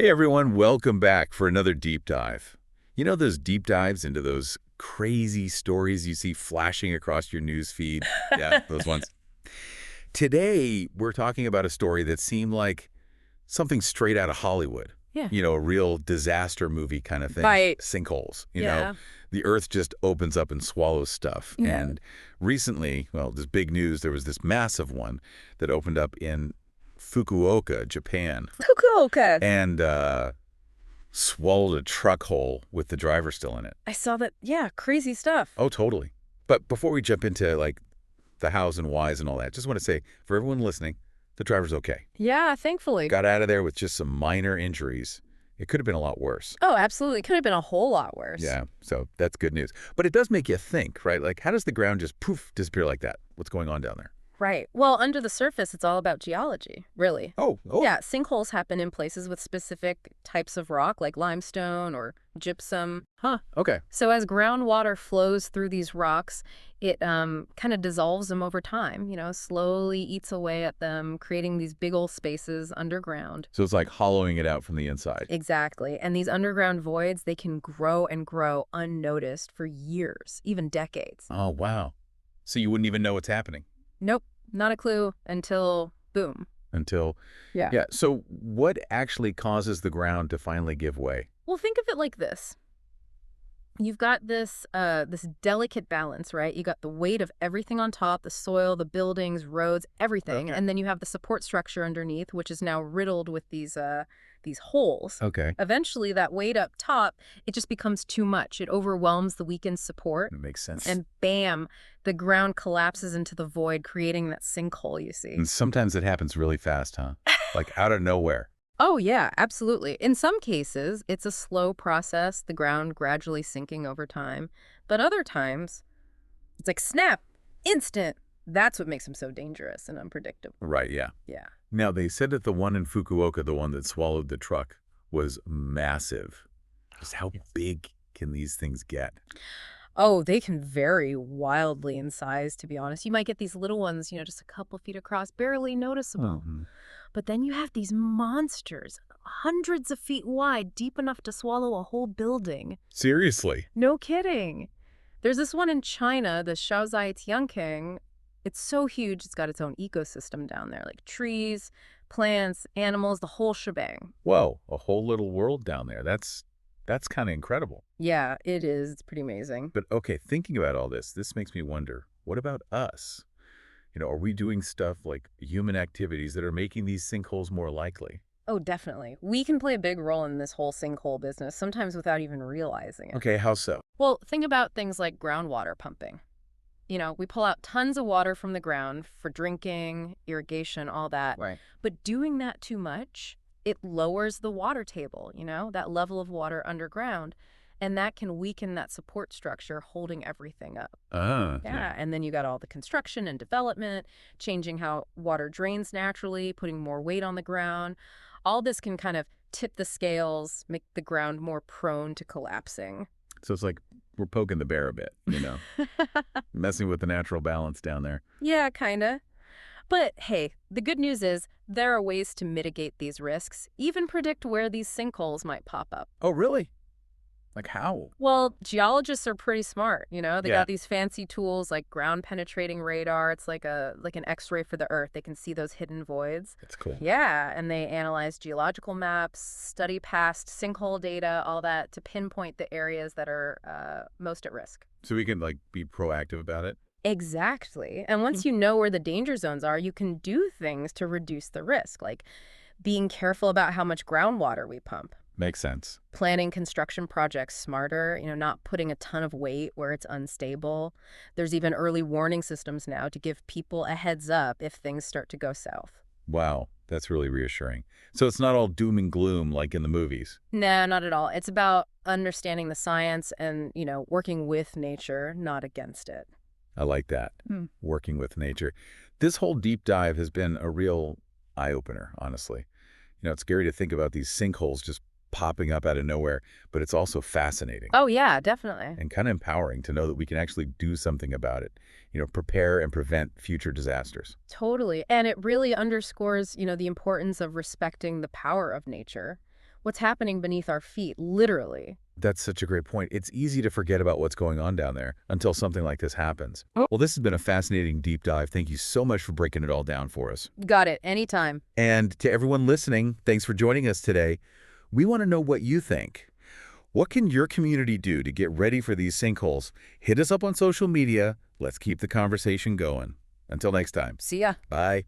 Hey everyone, welcome back for another deep dive. You know those deep dives into those crazy stories you see flashing across your news feed? Yeah, those ones. Today, we're talking about a story that seemed like something straight out of Hollywood. Yeah. A real disaster movie kind of thing. Right. Sinkholes. Yeah. The earth just opens up and swallows stuff. Yeah. And recently, well, this big news, there was this massive one that opened up in Fukuoka, Japan. Fukuoka. And swallowed a truck hole with the driver still in it. I saw that. Yeah, crazy stuff. Oh, totally. But before we jump into the hows and whys and all that, just want to say for everyone listening, the driver's okay. Yeah, thankfully. Got out of there with just some minor injuries. It could have been a lot worse. Oh, absolutely. Could have been a whole lot worse. Yeah, so that's good news. But it does make you think, right? Like, how does the ground just poof disappear like that? What's going on down there? Right. Well, under the surface, it's all about geology, really. Oh. Yeah, sinkholes happen in places with specific types of rock, like limestone or gypsum. Huh, okay. So as groundwater flows through these rocks, it kind of dissolves them over time, slowly eats away at them, creating these big old spaces underground. So it's like hollowing it out from the inside. Exactly. And these underground voids, they can grow and grow unnoticed for years, even decades. Oh, wow. So you wouldn't even know what's happening? Nope, not a clue until boom. Yeah. So what actually causes the ground to finally give way? Well, think of it like this. You've got this delicate balance, right? You got the weight of everything on top, the soil, the buildings, roads, everything, Okay. and then you have the support structure underneath, which is now riddled with these holes. Okay. Eventually, that weight up top, it just becomes too much. It overwhelms the weakened support, That makes sense. and bam, the ground collapses into the void, creating that sinkhole you see. And sometimes it happens really fast, huh? Like out of nowhere. Oh, yeah, absolutely. In some cases, it's a slow process, the ground gradually sinking over time. But other times, it's like snap, instant. That's what makes them so dangerous and unpredictable. Right, yeah. Yeah. Now, they said that the one in Fukuoka, the one that swallowed the truck, was massive. Just how big can these things get? Oh, they can vary wildly in size, to be honest. You might get these little ones, just a couple feet across, barely noticeable. Mhm. But then you have these monsters, hundreds of feet wide, deep enough to swallow a whole building. Seriously? No kidding. There's this one in China, the Shaozai Tianking. It's so huge, it's got its own ecosystem down there, like trees, plants, animals, the whole shebang. Whoa, a whole little world down there. That's kind of incredible. Yeah, it is. It's pretty amazing. But okay, thinking about all this makes me wonder, what about us? Are we doing stuff like human activities that are making these sinkholes more likely? Oh, definitely. We can play a big role in this whole sinkhole business, sometimes without even realizing it. Okay, how so? Well, think about things like groundwater pumping. We pull out tons of water from the ground for drinking, irrigation, all that. Right. But doing that too much, it lowers the water table, that level of water underground. And that can weaken that support structure holding everything up. Yeah, and then you got all the construction and development, changing how water drains naturally, putting more weight on the ground. All this can kind of tip the scales, make the ground more prone to collapsing. So it's like we're poking the bear a bit, messing with the natural balance down there. Yeah, kind of. But hey, the good news is there are ways to mitigate these risks, even predict where these sinkholes might pop up. Oh, really? Like how? Well, geologists are pretty smart, They Yeah. got these fancy tools like ground penetrating radar. It's like an X-ray for the Earth. They can see those hidden voids. That's cool. Yeah, and they analyze geological maps, study past sinkhole data, all that to pinpoint the areas that are most at risk. So we can be proactive about it? Exactly. And once you know where the danger zones are, you can do things to reduce the risk, like being careful about how much groundwater we pump. Makes sense. Planning construction projects smarter, not putting a ton of weight where it's unstable. There's even early warning systems now to give people a heads up if things start to go south. Wow, that's really reassuring. So it's not all doom and gloom like in the movies. No, not at all. It's about understanding the science and, working with nature, not against it. I like that. Working with nature. This whole deep dive has been a real eye-opener, honestly. It's scary to think about these sinkholes just popping up out of nowhere, but it's also fascinating. Oh, yeah, definitely. And kind of empowering to know that we can actually do something about it, prepare and prevent future disasters. Totally. And it really underscores, the importance of respecting the power of nature. what's happening beneath our feet, literally. That's such a great point. It's easy to forget about what's going on down there until something like this happens. Oh. Well, this has been a fascinating deep dive. Thank you so much for breaking it all down for us. Got it. Anytime. And to everyone listening, thanks for joining us today. We want to know what you think. What can your community do to get ready for these sinkholes? Hit us up on social media. Let's keep the conversation going. Until next time. See ya. Bye.